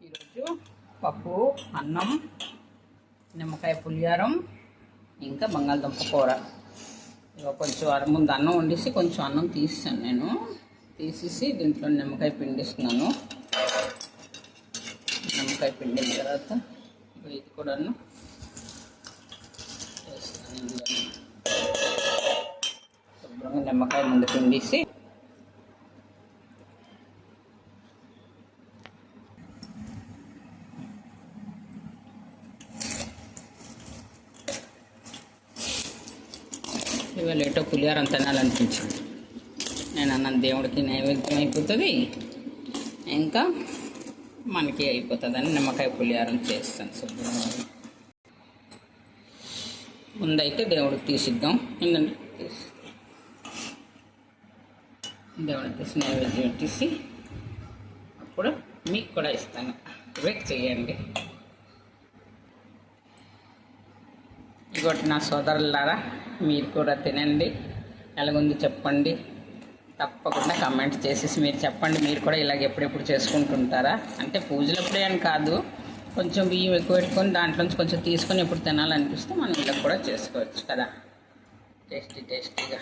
ఈరోజు పప్పు, అన్నం, నిమ్మకాయ పులిహారం, ఇంకా బంగాళదుంప కూర. కొంచెం ముందు అన్నం వండేసి కొంచెం అన్నం తీసాను. నేను తీసేసి దీంట్లో నిమ్మకాయ పిండిస్తున్నాను. నిమ్మకాయ పిండిన తర్వాత ఇది కూడాను వేస్తాను. శుభ్రంగా నిమ్మకాయ ముందు పిండేసి ఇవాళ ఏటో పులిహారం తినాలనిపించింది. నేను అన్నం దేవుడికి నైవేద్యం అయిపోతుంది, ఇంకా మనకి అయిపోతుందని నిమ్మకాయ పులిహారం చేస్తాను. శుభ్రంగా ముందైతే దేవుడికి తీసిద్దాం. ఏంటంటే దేవుడికి తీసి నైవేద్యం పెట్టేసి అప్పుడు మీకు కూడా ఇస్తాను. వెయిట్ చేయండి. ఇంకోటి నా సోదరులారా, మీరు కూడా తినండి, ఎలాగుంది చెప్పండి. తప్పకుండా కామెంట్ చేసేసి మీరు చెప్పండి, మీరు కూడా ఇలాగ ఎప్పుడెప్పుడు చేసుకుంటుంటారా. అంటే పూజలప్పుడే అని కాదు, కొంచెం బియ్యం ఎక్కువ పెట్టుకొని దాంట్లోంచి కొంచెం తీసుకొని ఎప్పుడు తినాలనిపిస్తే మనం ఇలా కూడా చేసుకోవచ్చు కదా, టేస్టీగా.